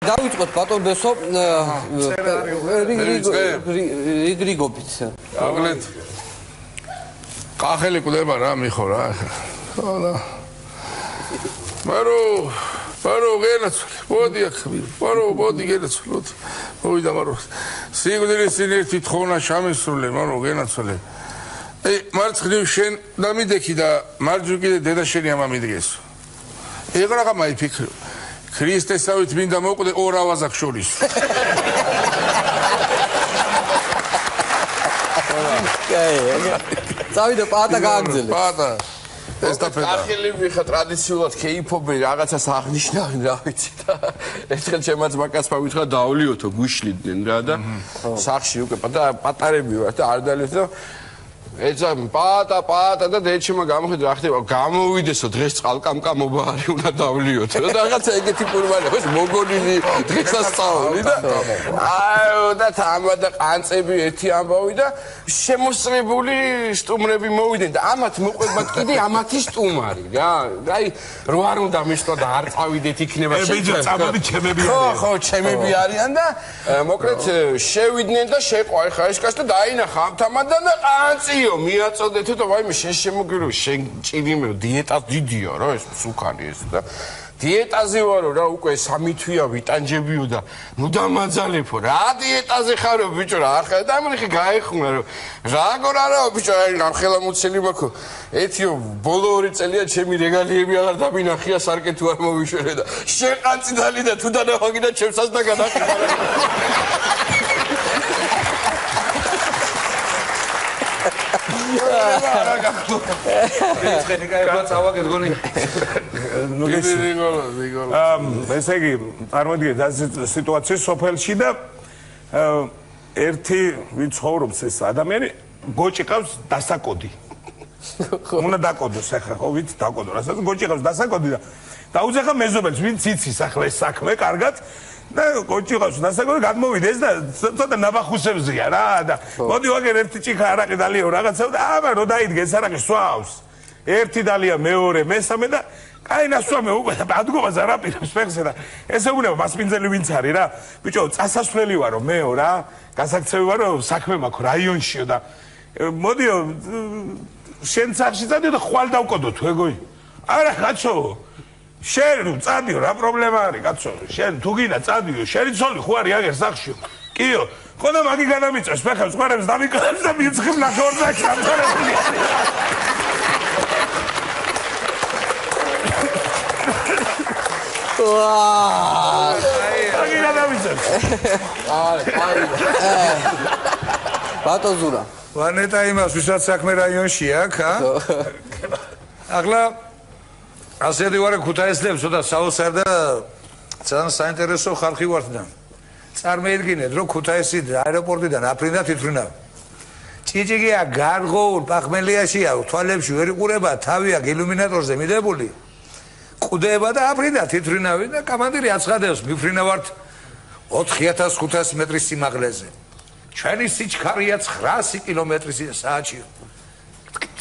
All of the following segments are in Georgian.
დავიწყოთ ბატონ ბესო რიგრიგობით. აგლეთ კახელი კვდება რა მიხო რა ახლა. მარო გენაცვლე მოდი აქ მოდი გენაცვლე მოვიდა მარო სიკვდილის წინ ერთი თხოვნა შამისრულე მარო გენაცვლე მარცხნივ შენ დამიდექი და მარჯვნივ კიდე დედა შენი ამა მიდგეს ეგ რა მაიფიქრო ქრისტესავით მინდა მოკვდე ორ ავაზაკ შორის წავიდე პაატა გააგზელე პაატა ახალი მიხა ტრადიციულად ქეიფობენ რაღაცას აღნიშნავენ რა ვიცი და ერთხელ ჩემაც მაკაცმა ვითხრა დავლიოთო გუშლიდნენ რა და სახში უკვე პატარები ვარ და არ დალიოთ და ეცა პაატა და დეჩემა გამოხედა რა ხდება გამოვიდესო დღეს წყალკამკამობა არის უნდა დავლიოთო და რაღაცა ეგეთი პურვალი ხო მოგონილი დღესასწაული და აუ და თამა და ყანწები ერთი ამბავი და შემოსწრებული სტუმრები მოვიდნენ და ამათ მოყვებათ კიდე ამათი სტუმარი რა აი რო არ უნდა მისვლა და არ წავიდეთ იქნება ბიჭო წამოდი ჩემები არიან ხო ჩემები არიან და მოკლედ შევიდნენ და შეყვა ეხა ეს კაცი და დაინახა ამ თამადან და ყანწიო მიაწოდეთ და ვაიმე შენ შემოგირო შენ ჭირიმეო დიეტა დიდია რა ეს სუქანი ეს და დიეტაზე ვარო რა უკვე 3 თვეა ვიტანჯებიო და ნუ დამაძალებო რა დიეტაზე ხარო ბიჭო რა ახლა და ამრიხი გაეხუნა რომ რაგორ არაო ბიჭო აი რამხელა მოცელი მაქო ეთიო ბოლო 2 წელია ჩემი რეგალიები აღარ დაბინახია სარკე თუ არ მოვიშვერე და შენ ყანწი დალი და თუ დანახავი და ჩემსაც და განახი ესე იგი წარმოიდგინეთ სიტუაცია სოფელში და ერთი ვინც ცხოვრობს ეს ადამიანი გოჭი ყავს დასაკოდი უნდა დაკოდოს ახლა ხო ვინც დაკოდო რასაც გოჭი ყავს დასაკოდი და დაუძახა მეზობელს ვინც იცის ახლა ეს საქმე კარგად და გოჭი ყავს დასაკოდი გადმოვიდეს და ცოტა ნაბახუსებზია რა და მოდი ვაგერ ერთი ჭიქა არაყი დალიო რაღაცა და აბა რო დაიდგეს არაყი სვავს ერთი დალია მეორე მესამე და კაი ნასვამე უკვე ადგობას არ აპირებს ფეხზე და ესე უნდა მასპინძელი ვინც არის რა ბიჭო წასასვლელი ვარო მეო რა გასაქცევი ვარო საქმე მაქვს რაიონშიო და მოდიო შენ სახში წადიო და ხვალ დავკოდო თუ ეგოი არა კაცო შენ წადიო რა პრობლემა არის კაცო შენ თუ გინდა წადიო შენი ცოლი ხო არის აგერ სახშიო კიო ხო და მაგი განამიწევს ფეხებს ყარებს დამიკარებს და მიცხებს ნახევარზე ჩამწარებული ვაა მაგი განამიწევს ბატონ ზურა ვანეტა იმას ვისაც საქმე რაიონში აქვს ახლა ასეთი ვარ ქუთაისლებს ცოტა საოცარ და ძალიან საინტერესო ხალხი ვართ და წარმოიდგინეთ რომ ქუთაისიდან აეროპორტიდან აფრინდა თითრინა ჭიჭიგია გარღოულ პახმელიაშია თვალებში ვერ იყურება თავი აქვს ილუმინატორზე მიდებული ყდება და აფრინდა თითრინავი და კამანდირი აცხადებს მიფრინავართ 4500 მეტრის სიმაღლეზე ჩვენი სიჩქარია 900 კმ/სთ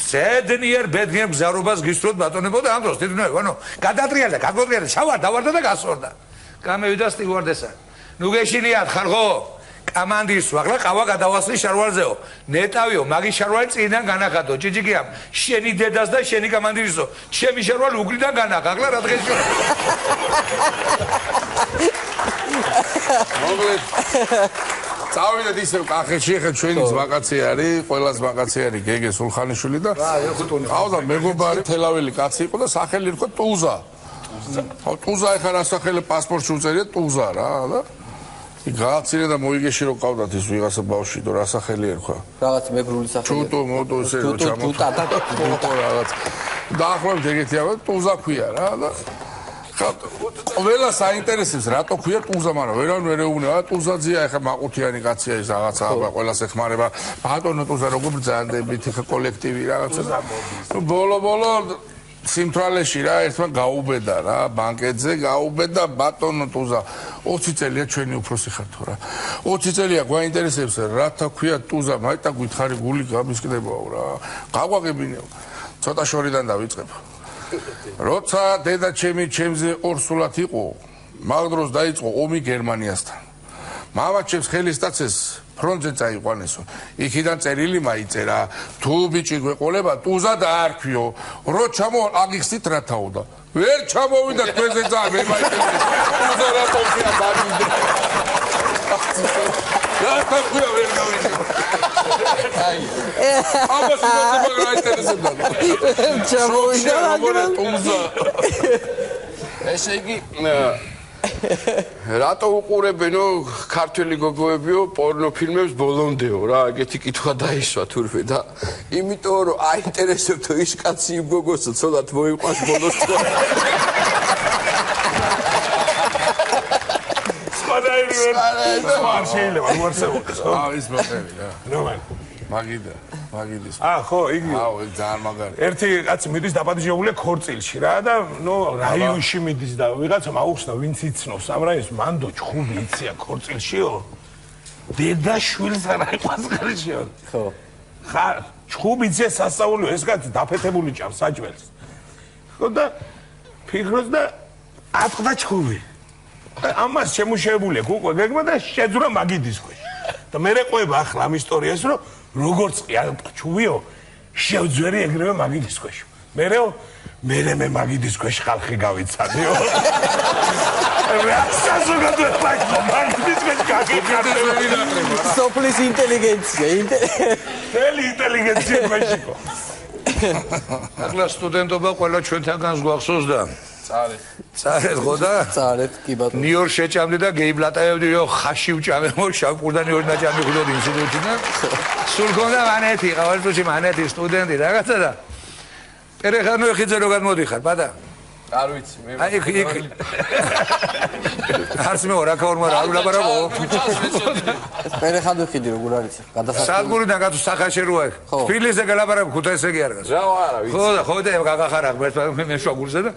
ზედნიერ ბედნიერ გზავრობას გისურვოთ ბატონებო და ამ დროს თვითონ ანუ გადატრიალდა გადმოტრიალდა ჩავარ დავარდა და გასორდა გამევიდა სტივარდესა ნუ გეშინიათ ხალხო კამანდირს ვაღლა ყავა გადავასწრი შარვალზეო ნეტავიო მაგის შარვალი წინიდან განახადო ჭიჭიკიამ შენი დედას და შენი კამანდირისო ჩემი შარვალი უგრიდან განახა ახლა რა დღეს მოგლეთ წავიდეთ ისევ კახეთში ხე ჩვენი ვაკაცია არის ყველას ვაკაცია არის გეგე სულხანიშვილი და ყავდა მეგობარი თელაველი კაცი იყო და სახელი ერქვა ტუზა ტუზა ეხა რა სახელი პასპორტში უწერია ტუზა რა და გააცირე და მოიგეში რომ ყავდათ ის ვიღაცა ბავშვი და რა სახელი ერქვა რაღაც მეგრული სახელი ჩუტო მოტო ესე რომ ჩამოთვა რაღაც დაახლოებით ეგეთი არა ტუზა ქვია რა და ყველა საინტერესებს რატო ქვია ტუზა მაგრამ ვერან ვერ ეუბნება ტუზაძია ეხა მაყუთიანი კაცია ის რაღაცა აბა ყველას ეხმარება ბატონო ტუზა როგორ ბრძანდებით ეხა კოლექტივი რაღაცა ბოლო სიმთვრალეში რა ერთმა გაუბედა რა ბანკეტზე გაუბედა ბატონო ტუზა 20 წელია ჩვენი უფროსი ხართო რა 20 წელია გვაინტერესებს რათა ქვია ტუზა მაიტა გითხარი გული გამისკდებაო რა გაგვაგებინეო ცოტა შორიდან დავიწყებ როცა დედა ჩემზე ორსულად იყო მაგ დროს დაიწყო ომი გერმანიასთან. მამაჩემს ხელისტაცეს ფრონტზე წაიყვანესო. იქიდან წერილი მაიწერა, თუ ბიჭი გვეყოლება, ტუზა დაარქვიო, რო ჩამო აგიხსით რა თაოდა. ვერ ჩამოვიდა თქვენზე ძა მე მაიწერა. ტუზა რა თოქია დაგიდე. რა თქმა ვერ გავიდი. აი. აბას უნდა მაგაიტერესებდა. ჩამოვიდა ტუზა. ესე იგი რატო უყურებენო ქართველი გოგოებიო პორნო ფილმებს ბოლომდეო რა ეგეთი კითხვა დაისვა თურმე და იმიტომ რომ აინტერესებთო ის კაცი იმ გოგოსო ცოდათ მოიყვანს ბოლოს თქო სპადაირი ვერ შეიძლება უარსებოდეს ხო ის პრობლემი რა ნუ მან მაგიდის ხო იგი ეგ ძალიან მაგარი ერთი კაცი მიდის დაპატიჟებულია ქორწილში რა და ნუ რაიონში მიდის და ვიღაცა მაუხსნა ვინც იცნობს ამ რაიონს მანდო ჩხუბი იცია ქორწილშიო დედა შვილს არ აიყვანს ღერშიო ხო ხა ჩხუბი იცია სასწაულიო ეს კაცი დაფეთებული ჭამს საჭმელს ხო და ფიქრობს და ატყდა ჩხუბი ამას შემუშავებული აქვს უკვე გეგმა და შეძურა მაგიდის ქვეშ და მე რეყვება ახლა ამ ისტორიას რომ როგორც ჩუბიო შევძვერი ეგრევე მაგიდის ქვეშ მე მაგიდის ქვეშ ხალხი გავიცადიო რა საზოგადოება მაგიდის ქვეშ გაგიქარდება სოფლის ინტელიგენცია ინტელიგენცია ქვეშიკო ახლა სტუდენტობა ყველა ჩვენთანგანს გვახსოვს და წარეთ ხო და წარეთ კი ბატონო ნიუ-იორკ შეჭამდი და გეიბლატაებდიო ხაში ვჭამე მო შავყურდანი ორი ნაჭამი ხვდოდი ინსტიტუტიდან სულ გონდა მანეთი ყოველთვის მანეთი სტუდენტი რაღაცა და პერეხანო ეხიძე როგორ მოდიხარ ბადა არ ვიცი მე აი იქ არც მე ორაკაურმა რა ვლაპარაკო პერეხანო ხიდი როგორ არის გადასახადი სადგურიდან გაწუ სახაში როა თბილისზე გელაპარაკო ქუთაისზე არგას რა არა ვიცი ხო და გაგახარა მე შუაგურზე და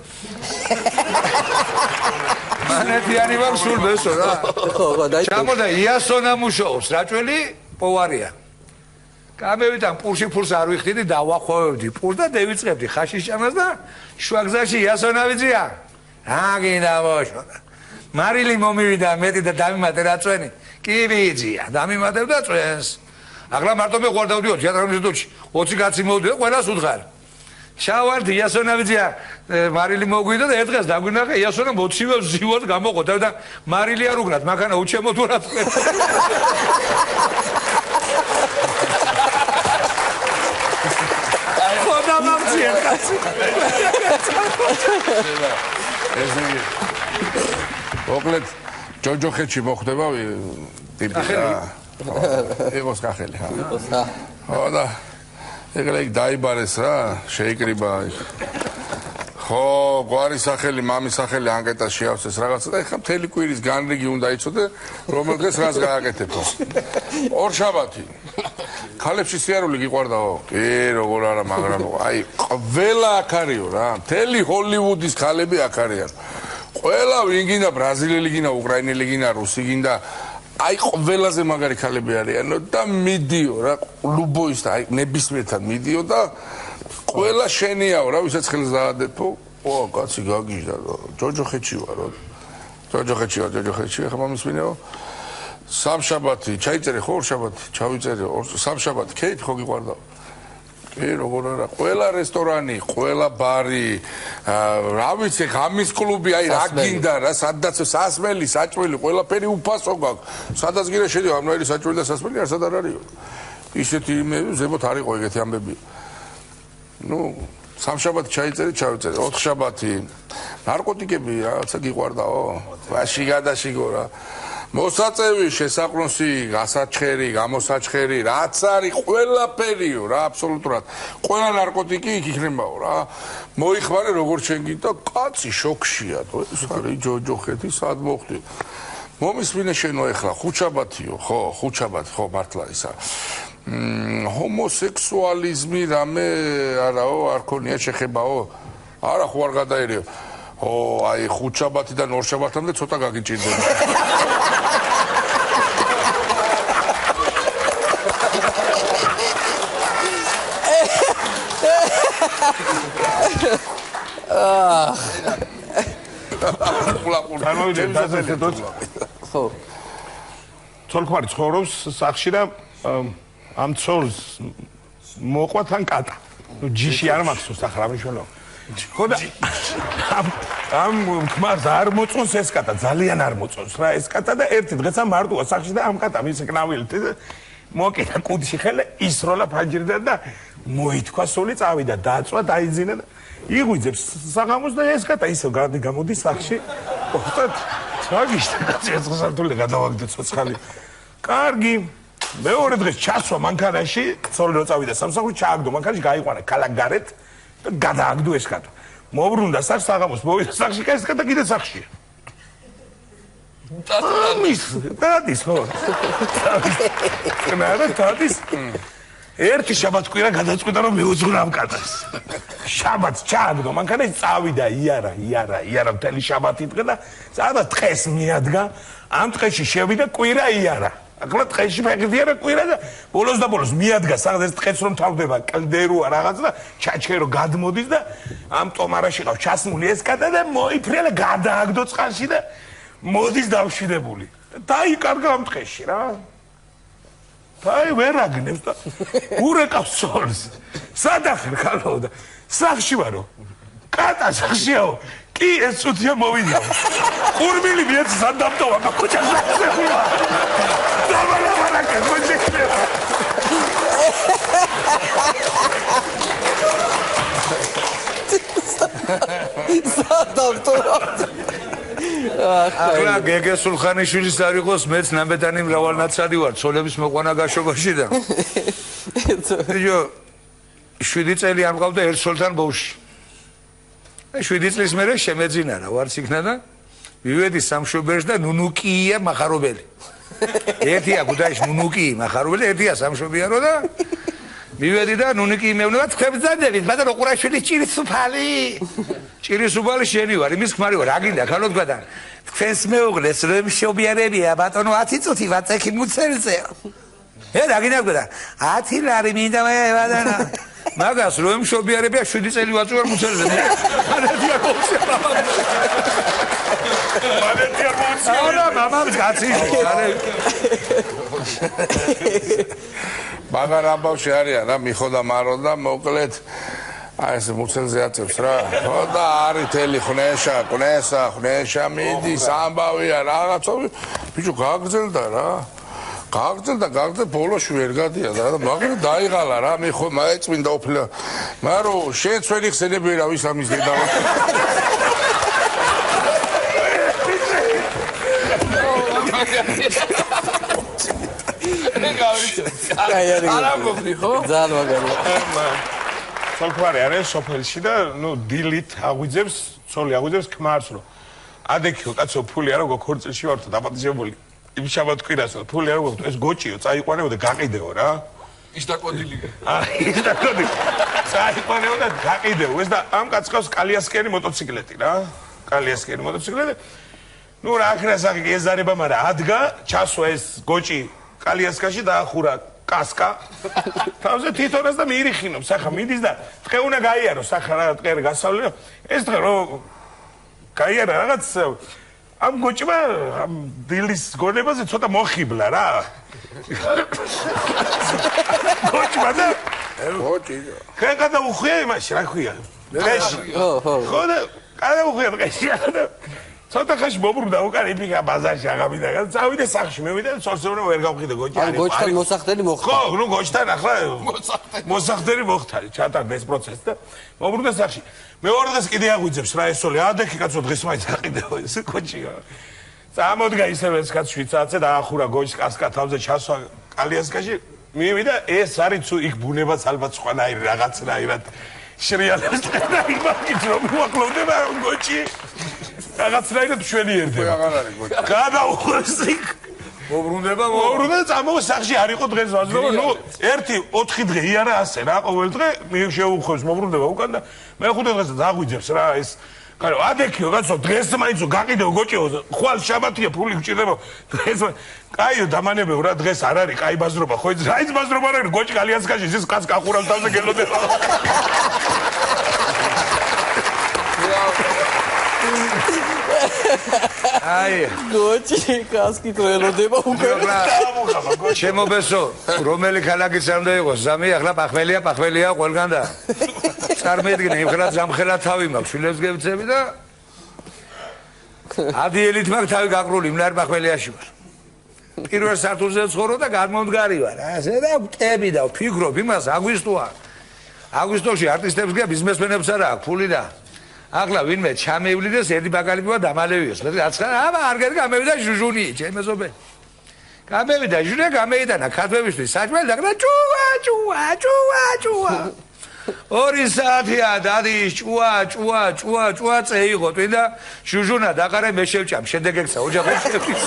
მანეთიანი ვარ სულ ბესო რა ხო დაიწყო ჩამოდა იასონა მუშაობს რაჭველი პოვარია გამევიდან პურში ფულს არ ვიხდიდი და ვახვევდი პურს და დავიწყებდი ხაშის ჭამას და შუაგზაში იასონა ვიძია რა გინდა მოშო მარილი მომივიდა მეტი და დამიმატე რა წვენი კი ვიძია დამიმატებ და წვენს ახლა მარტო მე ყვარდავდიო თეატრალურ ინსტიტუტში 20 კაცი მოვიდა ყველას უთხარ შავარდი იასონა ვიძია მარილი მოგვიდა და ერთ დღეს დაგვინახა იასონა მოცივებს ზივად გამოყოდა და მარილი არ უგრათ მაქანა უჩემო თუ რა თქვენ ხოდა მომწია კაცი ესე იგი ოკლეთ ჯოჯოხეთში მოხდება ტიპი ეგოს კახელი ხო და ეგრე დაიბარეს რა შეიკრიბა ხო გვარი სახელი მამის სახელი ანკეტას შეავსეს რაღაცა და ეხლა მთელი კვირის განრიგი უნდა იცოდე რომელ დღეს რას გააკეთებო ორშაბათი ქალებში სიარული გიყვარდაო კი როგორ არა მაგრამ აი ყველა აქ არისო რა მთელი ჰოლივუდის ქალები აქ არიან ყველა ვინ გინდა ბრაზილიელი გინდა უკრაინელი გინდა რუსი გინდა აი ყველაზე მაგარი ქალები არიანო და მიდიო რა ლუბოის და აი ნებისმიერთან მიდიო და ყველა შენიაო რა ვისაც ხელს დაადეთო ო კაცი გაგიჟდა ჯოჯოხეთში ვარო ჯოჯოხეთში ხა მომისმინეო სამშაბათი ჩაიწერე ხო ორშაბათი ჩავიწერე სამშაბათი ქეით ხო გიყვარდა კი როგორ არა ყველა რესტორანი ყველა ბარი რა ვიცი ღამის კლუბი აი რა გინდა რა სადაც სასმელი საჭველი ყველაფერი უფასო გაქვს სადაც გინდა შედიო ამნაირი საჭველი და სასმელი არსად არ არისო ისეთი მე ზემოთ არ იყო ეგეთი ამბები ნუ სამშაბათი ჩაიწერე ჩავიწერე ოთხშაბათი ნარკოტიკები რაღაცა გიყვარდაო ვაში გადაშიგო რა მოსაწევი შესაყრონსი გასაჩხერი გამოსაჩხერი რაც არის ყველაფერიო რა აბსოლუტურად ყველა ნარკოტიკი იქ იქნებაო რა მოიხმარე როგორც შენ გინდა კაცი შოქშია ეს არის ჯოჯოხეთი სად მოხდი მომისმინე შენო ეხლა ხუთშაბათიო ხო ხუთშაბათი ხო მართლა ისა ჰომოსექსუალიზმი რამე არაო არ ქონია შეხებაო არა ხო არ გადაერიო ო აი ხუთშაბათიდან ორშაბათამდე ცოტა გაგიჭირდება ყულაყული. წარმოვიდგინეთ დასაცეთ ხო. ცოლ-ქმარი ცხოვრობს სახლში და ამ ცოლს მოყვა თან კატა. ნუ ჯიში არ მაქვს ახლა მნიშვნელობა. ხო და ამ ქმარს არ მოწონს ეს კატა, ძალიან არ მოწონს რა ეს კატა და ერთი დღეცა მარტოა სახლში და ამ კატამ ის კნავილით მოკიდა კუდში ხელა ისროლა ფანჯრიდან და მოითქვა სული წავიდა დაწვა დაიძინა და იღვიძებს საღამოს და ეს კატა ისევ გამოდის სახლში. ოღონდ ჩაგიშთა ცეცხლსართული გადავაგდო ცოცხალი. კარგი. მეორე დღეს ჩასვა მანქანაში, ცოლი რო წავიდა სამსახური, ჩააგდო მანქანაში, გაიყვანა ქალაქგარეთ და გადააგდო ეს კატა. მოbrunდა სახლს საღამოს, მოვიდა სახლში, ეს კატა კიდე სახლშია. დადის ხო? დადის. ერთი შაბათკვირა გადაწყვიტა რომ მეუძღვრა ამ კატას. შაბათს ჩააგდო მანქანაში, წავიდა იარა მთელი შაბათი დღე და სადაც დღეს მიადგა, ამ დღეში შევიდა კვირა იარა. ახლა დღეში ფეხდია რა კვირა და ბოლოს და ბოლოს მიადგა სადაც დღეს რომ თავდება კლდეროა რაღაც და ჩაჩქერო გადმოდის და ამ ტომარაში ყავს ჩასმული ეს კატა და მოიფრიალა გადააგდო წყალში და მოდის დავშვიდებული. დაიკარგა ამ დღეში რა. დაი ვერ აგნებს და ურეკავს სოლს. სადახარ ხალხო და სახში ვარო. კატა სახშიაო. კი ეს წუთია მოვიდაო. ყურმილი მიეც სადამტოა კოჭას ახლა. დავალავარაკე მოჭიქნე. სადამტოა. ახლა გეგე სულხანიშვილის არ იყოს მეც ნამბედანი მრავალნაცადი ვარ ცოლების მოყვანა გაშობაში და იო 7 წელი არ მყავდა ერთ ცოლთან ბავშვი. 7 წლის მერე შემეძინა რა ვარც იქნა და მივედი სამშობლოში და ნუნუკია מחარობელი. ერთია გუდაიში ნუნუკი מחარობელი, ერთია სამშობიარო და მივედი და ნუნუკი მეუბნება თქვენზანდებით, ბატონო ყურაშვილის ჭირისუფალი. ჭირისუფალი შენი ვარ, იმის ქმარი ვარ, რა გინდა ხალო თქვა და თქვენს მეუღლეს რომ შობიარებია ბატონო 10 წუთი ვაწექი მუცელზე. რა გინდა თქვა და 10 ლარი მინდა ბატონო. მაგას რომ შობიარებია 7 წელი ვაწვარ მუცელზე. მანეთია კოცი მამამ. მანეთია კოცი. არა მამამ კაცი. მაგარ ამბავში არიან რა მიხოდა მარო და მოკლედ აი ეს მუცელზე აწევს რა. ხო და არის თელი ხვნეშა მიდის ამბავია რაღაცა ბიჭო გააგრძელდა რა. გააგრძელდა ბოლოში ვერ გადიადა და მაგრამ დაიღალა რა მიხო მაეწმინდა ოფლა. მარო შენ ჩვენი ხსენები რა ვის ამის დედა. არა მოგდი ხო? ძალიან მაგარია. ცოლ-ქმარი არის სოფელში და ნუ დილით აღვიძებს, ცოლი აღვიძებს ქმარს რომ ადექიო კაცო ფული არა გქორწილში ვარ და დაპატიჟებული. იმ შაბათკვირას ფული არა გქო ეს გოჭიო წაიყვანეო და გაყიდეო რა. ის დაკოდილი. ის დაკოდილი. წაიყვანეო და გაყიდეო ეს და ამ კაცს ყავს კალიასკიანი მოტოციკლეტი რა. კალიასკიანი მოტოციკლეტი. ნუ რა ხრასაკი ეზარება, მაგრამ ადგა ჩასვა ეს გოჭი კალიასკაში დაახურა კასკა. თავზე თვითონაც და მიირიხინობს. ახლა მიდის და დღე უნდა გაიაროს. ახლა რა დღე გასავლე. ეს დღე რო გაიარა რაღაც ამ გოჭმა ამ დილის გონებაზე ცოტა მოხიბლა რა. გოჭმა და გოჭი. ხე გადაუხვია იმაში რა ქვია. დღეში. ხო და გადაუხვია დღეში. ცოტა ხაში მოbrunდა უკან იფიქა ბაზარში აღამიდა და წავიდა სახლში მევიდა და სორსეურა ვერ გავხიდა გოჭი არის. გოჭთან მოსახდენი მოხდა. ხო, ნუ გოჭთან ახლა მოსახდენი მოხდა. ჩატარდა ეს პროცესი და მოbrunდა სახლში. მეორე დღეს კიდე აღვიძებს რა ესოლე. ადექი კაცო დღეს მაინც აყიდეო ეს გოჭია. წამოდგა ისევ ეს კაც 7 საათზე დაახურა გოჭს კასკა თავზე ჩასვა კალიასკაში. მივიდა ეს არის თუ იქ ბუნებაც ალბათ სხვანაირი რაღაცნაირად შრიალებს და იმაკით რომ მოაკლოვდება გოჭი. რაღაცნაირად მშვენიერდება. აღარ არის გოჭი. გადაუხვევსი. მოbrunდება წამოვა სახში არ იყო დღეს ვაზრობა. ნუ 1-4 დღე იარა ასე რა ყოველ დღე შეუხვევს მოbrunდება უკან და მე-5 დღესაც აღვიძებს რა ეს. კაი, ადექიო კაცო დღეს მაინც გაყიდეო გოჭიო. ხვალ შაბათია ფული გჭირდება. დღეს კაიო დამანებეო რა დღეს არ არის კაი ბაზრობა. ხო ის რაიც ბაზრობა არ არის გოჭი კალიასკაში ის კაც გაყურავს თავზე გელოდება. აი გოჩი კასკი ტრელოდება უკვე ჩემო ბესო რომელი ქალაქიც არ უნდა იყოს ზამი ახლა პახველია ყველგან და წარმოედგინე იმხელა ზამხელა თავი მაქვს შვილებს გევცები და ადიელით მაქვს თავი გაკრული მნარ პახველიაში ვარ პირველ სართულზე ცხოვრობ და გამომდგარი ვარ ასე და ვტები და ვფიქრობ იმას აგვისტოში არტისტებს გია ბიზნესმენებს არა აქვს ფული და ახლა ვინმე ჩამევლიდეს ერთი ბაკალიფია დამალევიოს მე რაც აბა არ გამევიდა ჟუჟუნი ჩემეზობენ გამევიდა ჟუჟუნი გამეიტანა ქართველისთვის საჭმელი და ჭუა 2 საათია დადის ჭუა წეიღო და ჟუჟუნა დაყარე მე შევჭამ შემდეგ ექცა ოჯახში შევჭის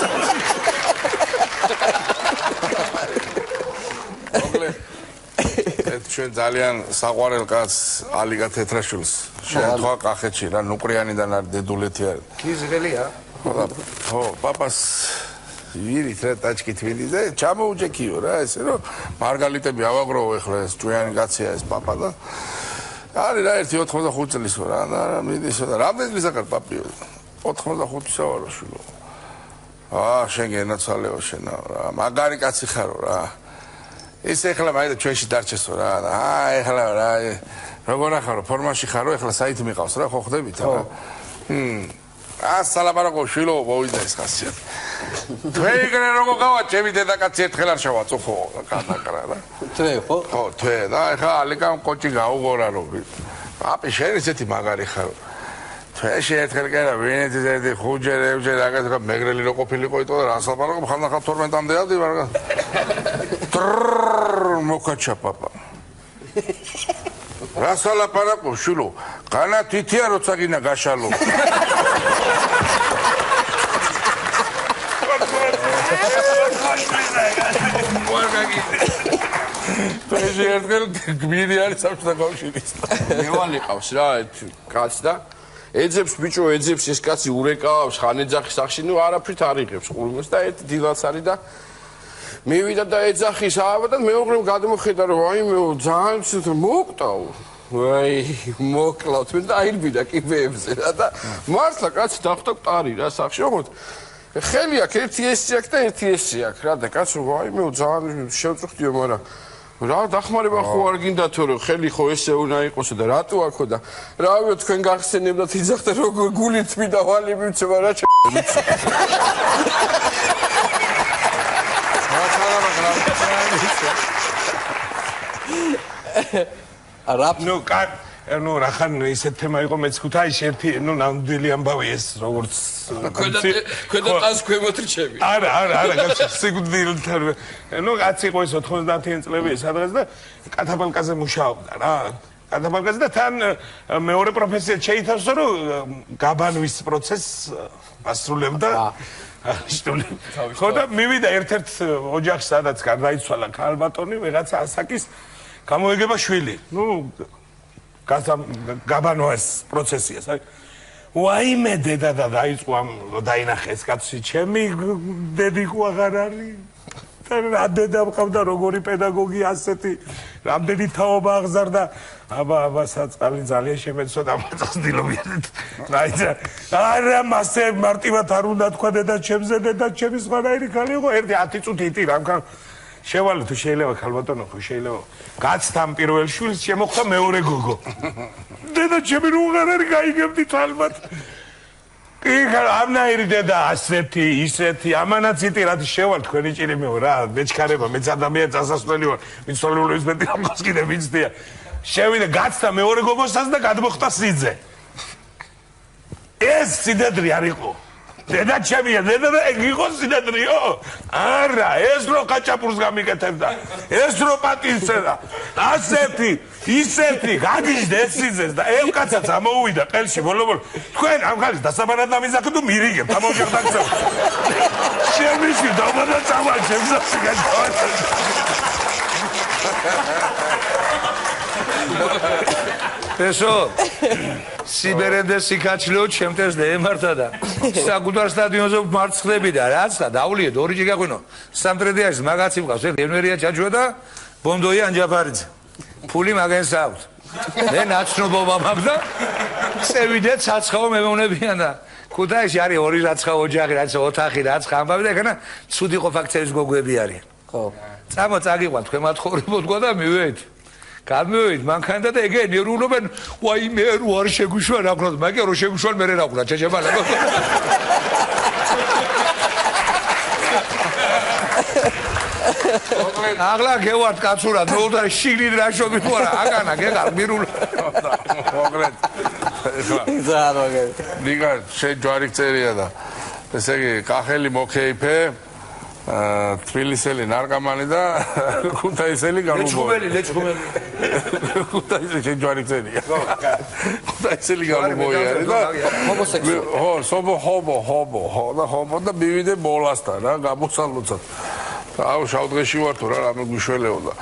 ჩვენ ძალიან საყვარელ კაცს ალიგა თეთრაშვილს შეერთვა კახეთში რა ნუყრიანიდან არ დედულეთი არის კი ზღელია ხო პაპას ვირით რა ტაჩკით ვიდი და ჩამოუჭექიო რა ესე რომ მარგალიტები ავაგროვო ეხლა ეს ჭუიანი კაცია ეს პაპა და არის რა 85 წლის რა მიდის და რამდენი წლის ახარ პაპიო 85-ისა ვარო შვილო შენ გენაცვალეო შენა რა მაგარი კაცი ხარო რა ის ეხლა მაინც ჩვენში დარჩესო რა ეხლა რა როგორ ახარო ფორმაში ხარო ეხლა საით მიყავს რა ხო ხდებით რა სალაპარაკო შვილო მოვიდა ეს ხასიათი თქვენ იქნე როგორ გავა ჩემი დედაკაცი ერთხელ არ შევაწუხო კატაკრა რა თვე ხო ხო თვე და ეხლა ალიკამ კოჭი გაუღორა რო პაპი შენ ისეთი მაგარი ხარო თვეში ერთხელ კი არა ვინეთის ერთი ხუჯერებჯერ რაღაც მეგრელი რო ყოფილიყო იტყო და რა სალაპარაკო ხალხა 12-მდე ავდივარ რა მოკაჩა პაპა რა სალაპარაკო შვილო განა თითია როცა გინა გაშალო თვეში ერთხელ გმირი არის საბჭოთა კავშირის მევალი ყავს რა კაც და ეძებს ბიჭო ეძებს ეს კაცი ურეკავს ხანეძახის სახში ნუ არაფრით არ იღებს ყურმეს და ერთი დილაც არის და მივიდა და ეძახის აბა და მეუღლემ გადმოხედა რომ აი მე ძალიან ცუდ მოკვდაო აი მოკლავთ მე და აირბიდა კიბეებზე რა და მართლა კაცი დახვდა მყარი რა სახში ოღონდ ხელი აქვს ერთი ესე აქვს და ერთი ესე აქვს რა და კაცო აი მე ძალიან შევწუხდიო მაგრამ რა დახმარება ხო არ გინდა თორე ხელი ხო ესე უნდა იყოსო და რატო აქო და რავიო თქვენ გახსენებდათ იძახდა როგორ გულით მიდა ვალი მივცემა რა არაფ ნუ რახან ისეთ თემა იყო მეც ქუთაისში ერთი ნუ ნამდვილი ამბავი ეს როგორც ქვედა ტას ქვემოტრჩები არა კაცი სიკვდილთან ნუ კაცი იყო ეს 90-იან წლები სადღაც და კათაბალკაზე მუშაობდა რა კათაბალკაზე და თან მეორე პროფესია შეითავსო რომ გაბანვის პროცესს ასრულებდა ხო და მივიდა ერთ-ერთ ოჯახში სადაც გარდაიცვალა ქალბატონი ვიღაცა ასაკის გამოეგება შვილი ნუ გაბანვას პროცესიას აი ვაიმე დედა და დაიწყო ამ დაინახე ეს კაცი ჩემი დედი ყო აღარ არის და რა დედა მყავდა როგორი პედაგოგი ასეთი რამდენი თაობა აღზარდა აბა საწყალი ძალიან შემეცო და მოწესდილობიერით რაიცა არა მასე მარტივად არ უნდა თქვა დედა ჩემზე დედა ჩემი სხვანაირი ხალი იყო ერთი 10 წუთი იტირა ამქან შევალე თუ შეიძლება ქალბატონო ხო შეიძლება გაცთან პირველ შვილს შემოხდა მეორე გოგო დედა ჩემი როგორ არის გაიგებდით ალბათ ამნაირი დედა ასეთი ისეთი ამანაც იტირათ შევალ თქვენი ჭირიმეო რა მეჩქარება მეც ადამიანი წასასვლელი ვარ მიცვალულობის მეტი ამას კიდე ვიცდია შევიდა გაცდა მეორე გოგოსაც და გადმოხდა სიძე ეს სიდადრი არ იყო დედა ჩემია დედა და ეგ იყო სიდადრიო არა ეს რო ყაჭაპურს გამიკეთებდა ეს რო პატისცედა ასეთი ისეთი გაგიჟდა ეს სიძეს და ეგ კაცაც ამოუვიდა ყელში ბოლო თქვენ ამ ხალხს დასაბანად დამიზახეთ და მირიგებთ ამ ოჯახს შემიში დავადა წავალ შემსასი გადავაჭა ესო სიბერენდე სიკაჩლო ჩემთეს დაემართა და საკუთარ სტადიონზე მარცხდები და რაც და დავლიეთ ორი ჭი გაყვინო სამტრედიაში მაგაცი მყავს ერთ ენვერია ჩაჯვა და ბონდოი ანჯაფარიძე ფული მაგენს აქვს მე ნაცნობობა მაქვს და წევიდე ცაცხაო მემოვნებიან და ქუთაისში არის ორი რაცხა ოჯახი, რაც ოთახი, რაცხა ამბავი და ეგანა ცუდი ყოფაქცევის გოგოები არიან. ხო. წამო წაგიყვან თქვენ მათხოვრებოდ გვა და მივედით. გამივედით მანქანდა და ეგ ენერულობენ, ვაი მე რო არ შეგუშვა რა ვქნათ, მაგრამ რო შეგუშვა მე რა ვქნათ, ჩაჭებალა. აღლა გევართ კაცურად, ნუ და შიგნით რა შობით ვარა, აგანა გეყარ მირულა. მოგლეთ. ზაროგე. ნიგა შენ ჯვარი წერია და ესე იგი კახელი მოქეიფე თბილისელი ნარკომანი და ქუთაისელი გამომოი. ლეჩხუმელი. ქუთაისელი შენ ჯვარი წერია. ქუთაისელი გამომოი არის და ჰობო და ჰობო და მივიდე ბოლასთან რა გამოსალოცად. აუ შავდღეში ვარ თუ რა რამე გვიშველეოდა.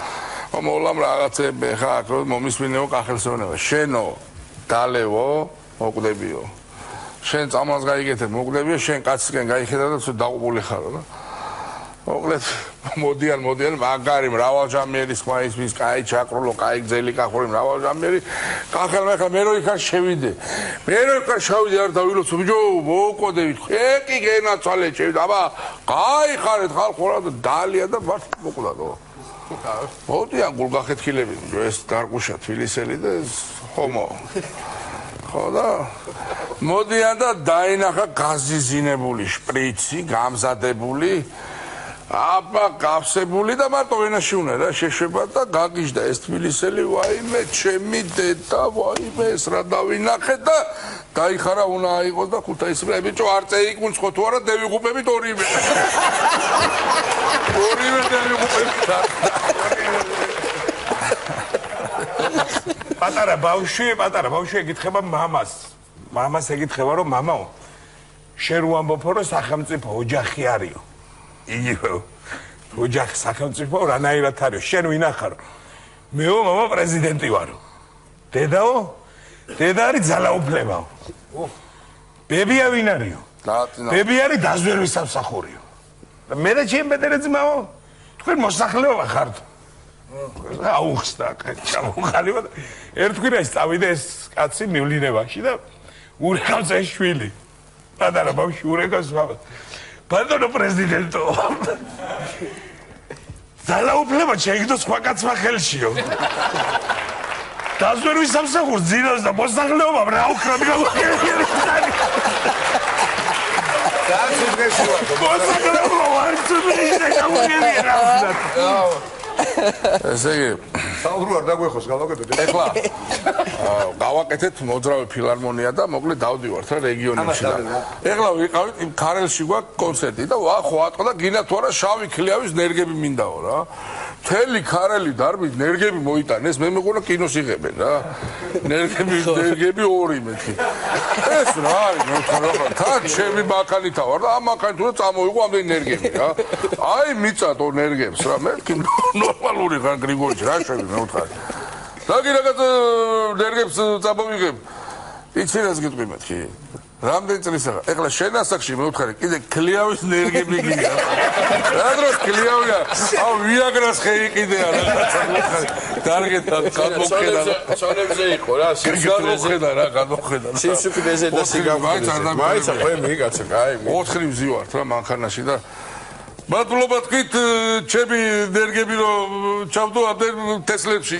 მოვლა რაღაცები ხა აქ მომისმინეო კახელსეონება. შენო დალევო მოკვდებიო. შენ წამალს გაიგეთებ მოკვდებიო, შენ კაცისკენ გაიხედა და თუ დაყუპული ხარო რა. მოკლედ მოდიან მაგარი მრავალჟამიერი სხვა ისმის კაი ჩაკრულო, კაი გზელი კახური მრავალჟამიერი. კახელმა ხა მე რო იქან შევიდე. მე რო იქან შევიდე არ დავილოცო ბიჭო, მოუკვდებით. ეკი გენაცვალე შევიდე. აბა, კაი ხარეთ ხალხო რა და დალია და ვარ მოკვდადო. მოდიან გულგახეთქილები, ეს დარყუშა თბილისელი და ეს ხომო. ხო და მოდიან და დაინახა გაზიზინებული შპრიცი, გამზადებული აბა გავსებული და მარტო ვენაში უნდა რა შეშვება და გაგიჟდა ეს თბილისელი ვაიმე ჩემი დედა ვაიმე ეს რა დავინახე და დაიხარა უნდა აიღოს და ქუთაისელი ბიჭო არ წეიკუნს ხო თუ არა დევიღუპებით ორივე დევიღუპებით პატარა ბავშვი ეკითხება მამას ეკითხება რომ მამაო შენ რო ამბობ რომ სახელმწიფო ოჯახი არისო იგივე ოჯახი სახელმწიფო რანაირად არის შენ ვინახარო მეო მამა პრეზიდენტი ვარო დედაო დედა არის ძალაუფლებაო ბებია ვინ არისო ბები არის დაზვერვის სამსახურიო და მე და ჩემი ბედერე ძმაო თქვენ მოსახლეობა ხართ აუხსნა ჩამოხალიბა ერთ კვირაში წავიდა ეს კაცი მივლინებაში და ურეკავს ეს შვილი პატარა ბავშვი ურეკავს ბატონო პრეზიდენტო ძალაუფლება შეიგდო სხვა კაცმა ხელშიო დაზვერვის სამსახურს ძინავს და მოსახლეობამ რა უხრად გავუხერხებს კაცი დღეში ვარ მოსახლეობა არ წვირი გავუხერხე ესე იგი საუბრო არ დაგვეხოს გავაკეთოთ ეხლა გავაკეთეთ მოძრავი ფილარმონია და მოკლედ დავდივართ რა რეგიონებში და ეხლა ვიყავით იმ ქარელში გვაქვს კონცერტი და ხო ატყდა გინდა თუ არა შავი ქლიავის ნერგები მინდაო რა მთელი ქარელი დარბით ნერგები მოიტანეს მე მეგონა კინოს იღებენ რა ნერგები ორი მეთქი ეს რა არის მე ვთქვა რა თან ჩემი მანქანითა ვარ და ამ მანქანით უნდა წამოიღო ამდენი ნერგები რა აი მიწატო ნერგებს რა მე ნორმალური ხარ გრიგორიჩი რა შევი მე ვთქვა და კი რაღაც ნერგებს წამოვიღებ იცი რას გიტყვი მეთქი რამდენი წელს ახლა შენ ასაკში მე ვთქარი კიდე ქლიავის ნერგები გინდა რა დროს ქლიავია აუ ვიაგრას ხეი კიდე არა დარგეთ გადმოხედა ჩონებზე იყო რა გადმოხედა რა გადმოხედა სიმსუქნეზე და სიგამოხეზე მაიცა ხო მიგაცე კაი 4 ვზივართ რა მანქანაში და მადლობა თქვით ჩემი ნერგები რომ ჩავდო ამდენ თესლებში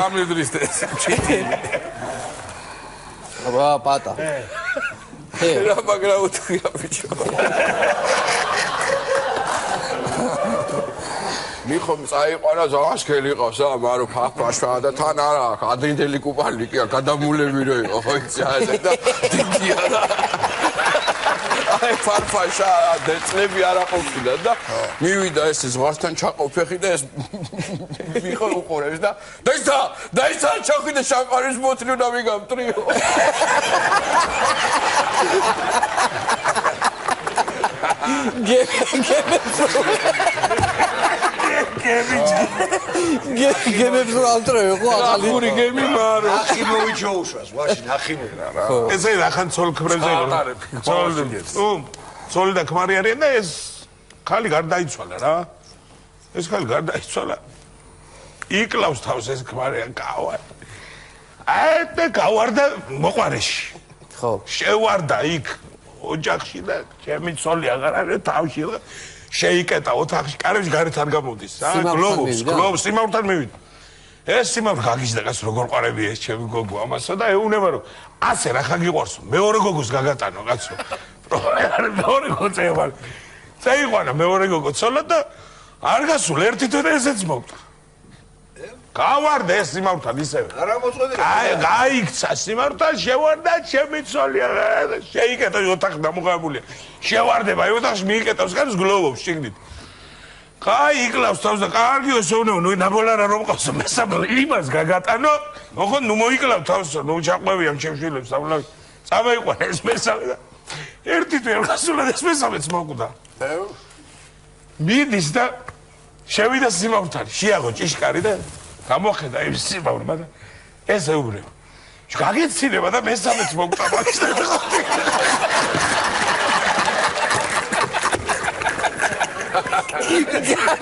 ამედრისტეს აბა პატა რა მაგრა უთქვია ბიჭო მიხომ წაიყვანა ზავაშკელი ყავს ა მარო ფაფაშვა და თან არა ადრინდელი კუპალი კი გადამულები რო იყო ხო იცი ასე და დიდია და აი ფაფაშა დეწლები არა ყოფილა და მივიდა ეს ზღვასთან ჩაყოფეხი და ეს მიხო უყურებს და დაიცა ჩახვიდე შამპანის ბოთლი უნდა ვიგამტრიო გემებს რომ ავტრევი ხო ახალი ახური გემი მარო ახი მოვიჩოუშვას ვაში ახინე რა ესე ახან ცოლქმრებზე ცოლი და ქმარი არიან და ეს ხალი გარდაიცვალა რა ეს ხალი გარდაიცვალა იკლავს თავს ეს ქმარია გავარ. აი გავარდა მოყარეში. ხო. შევარდა იქ ოჯახში და ჩემი ცოლი აღარ არის თავში და შეიკეტა ოთახში, კარებში გარეთ არ გამოდის. გლოვს სიმართლე მივიდა. ეს სიმართლე გაგიჟდა გას როგორ ყარები ეს ჩემი გოგო ამასო და ეუნება რომ ასე რა ხა გიყვარსო. მეორე გოგოს გაგატანო კაცო. მეორე გოგო წევა. წეიყვანა მეორე გოგო ცოლა და არ გასულ ერთი თვე ესეც მოვტა. გავარდა ეს სიმართლე ისევე. არა მოწყვეტილი. გაიქცა სიმართლე შევარდა ჩემი ცოლი შეიკეტა ოთახი დამოღებულია. შევარდება ოთახში მიიკეტავს გარს გლოვობს შიგნით. კაი იკლავს თავს და კარგი ესოვნო ნუ ნაბოლარა რომ ყავს მესამე იმას გაგატანო ოღონ ნუ მოიკლავ თავს ნუ ჩაყვევიან ჩემშვილებს სამლავი წამოიყვანა ეს მესამე და ერთი თვე გასულა ეს მესამეც მოკვდა მიდის და შევიდა სიმართლე შეაღო ჭიშკარი და გამოხედა ის სიმართლე და ეს ეუბნება გაგეცინება და მესამეც მოკვდა მაგის და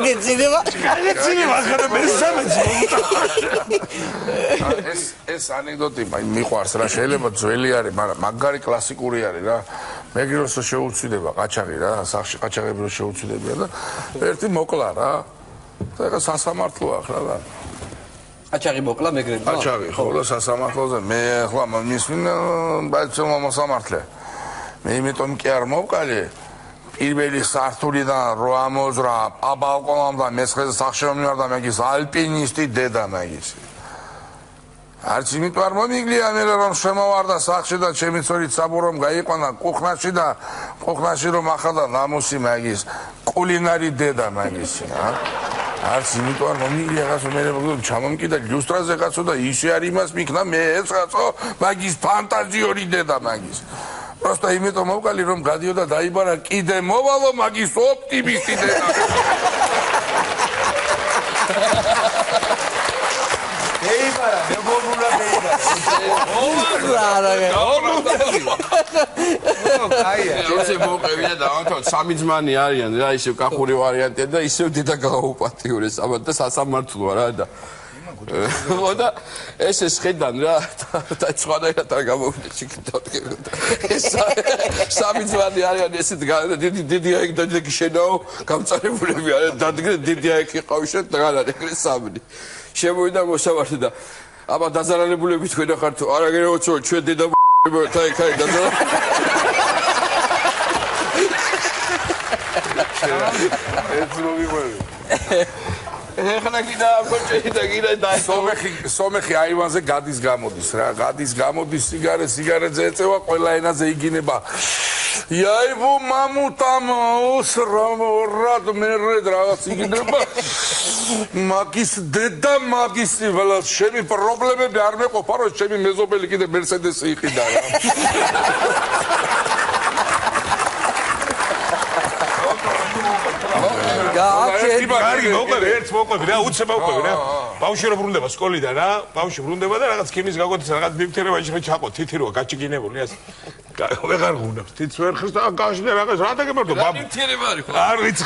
გეცინება ხარ მესამეც ეს ანეკდოტი მიყვარს რა შეიძლება ძველი არის მაგრამ მაგარი კლასიკური არის რა მეგროს შეუცვლიდება ყაჩაღი რა სახში ყაჩაღები რო შეუცვლიდებიან და ერთი მოკლა რა და ეხა სასამართლო ახლა რა ყაჩაღი მოკლა მეგრებმა ყაჩაღი ხო და სასამართლოზე მე ახლა მისვინ ბაიცელმა მოსამართლე მე იმიტომ კი არ მოვყალე პირველი სართულიდან რო ამოზრა ბალკონამდე მესხეზე სახში რომ მივარდა მაგის ალპინისტი დედა მაგისი არც იმიტომ არ მომიგლია მე რომ შემოვარდა სახში და ჩემი ცოლით საბურომ გაიყვანა კუხნაში რომ ახლა ნამუსი მაგის კულინარი დედა მაგისი არც იმიტომ არ მომიგლია გასო მე ჩამომკიდა ილუსტრაზე კაცო და ისე არ იმას მიქნა მე ეს კაცო მაგის ფანტაზიური დედა მაგის просто იმიტომ მოვყალი რომ გადიოდა დაიბარა კიდე მოვალო მაგის ოპტიმისტი დედა ეიბარა მეგობრულა აია ესე მოყევია და ამიტომ სამი ძმანი არიან რა ისევ კახური ვარიანტია და ისევ დედა გაუპატიურეს ამათ და სასამართლოა რა და ხოდა ეს ხედან რა და სხვადასხვა არ გამოვიდა ჩიქთოთ ეს სამი ძმანი არიან ესეთ დიდი აიქ და დიდი შენაო გამწარებულები არიან დადგენ დიდი აიქ იყავშეთ და არ არის ეგრე სამი შემოვიდა მოსავარდი და აბა დაზარალებულები თქვენ ხართ არა გეროცო ჩვენ დედა და იქ დაზარა ეს რო ვიყვები ეხლა კიდე აკვეჭი და კიდე და სომეხი აივანზე გადის გამოდის რა გადის გამოდის სიგარეტზე ეწევა ყველა ენაზე იგინება იაიბო მამუტამ უსრამორად მერედ რაღაც იგინება მაგის დედა მაგის ველა შემი პრობლემები არ მეყოფა რომ შემი მეზობელი კიდე მერსედესი იყიდა რა კარგი მოყვები ერთ მოყვები რა უცებ მოყვები რა ბავშვი რო ბრუნდება სკოლიდან რა ბავშვი ბრუნდება და რაღაც ქიმის გაგოდის რაღაც ნივთიერებაში ჩაყო თითიროა გაჭიგინებული ეს ვეღარ გუნდავს თითს ვერ ხს და გაშლე რაღაც რა დაგემართო ბაბუ ნივთიერება არის ხო არ ვიცი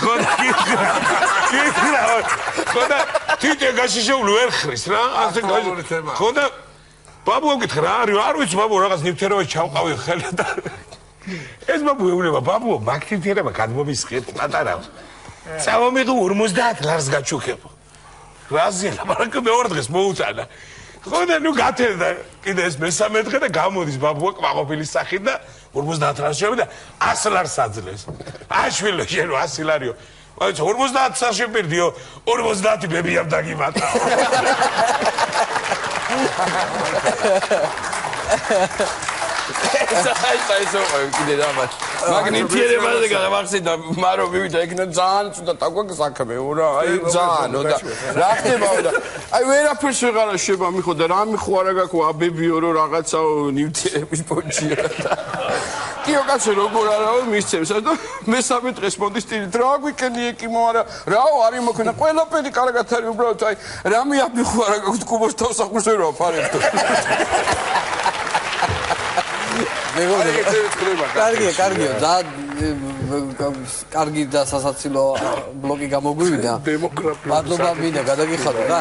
ხოდა თითე გაშიშეული ვერ ხრის რა ასე ხოდა ბაბუ გეკითხა რა არის არ ვიცი ბაბუ რაღაც ნივთიერებაში ჩავყავი ხელა და ეს ბაბუ ეუბნება ბაბუ მაგ ნივთიერება გადმომისყიდ პატარა წავომიღო 50 ლარს გაჩუქებო. რაზია, მაგრამ მეორე დღეს მოუწანა. ხოდა ნუ გათენდა კიდე ეს მესამე დღე და გამოდის ბაბუა კვაყოფილის სახით და 50 ლარს შევიდა 100 ლარს აძლევს. აშვილო შენ 100 ლარიო. მაგრამ 50 ლარს შეპირდიო 50 ბებიამ დაგიმატა. საერთოდ კიდე დამაც მაგნიტიერებაზე გამახსენდა მარო მივიდა იქნა ძალიან ცუდა ტაკვაკ საქმე ურა აი ძალიან და რა ხდებაო და აი ვერაფერს ვეღარ შევა მიხოდა რა მიხო არა გაქო აბებიო რო რაღაცაო ნივთიერების პონჩია კიო კაცო როგორ არაო მისცემს და მესამე დღეს მოდის ტირით რა გვიკენი ეკიმო არა რაო არის მოქნა ყველაფერი კარგად არის უბრალოდ აი რა მიაფიხო არა გაქო კუბოს თავს ახურს ვერ ვაფარებდო კარგია და კარგი და სასაცილო ბლოკი გამოგვივიდა. დემოკრატია. მადლობა მინდა გადაგიხადო და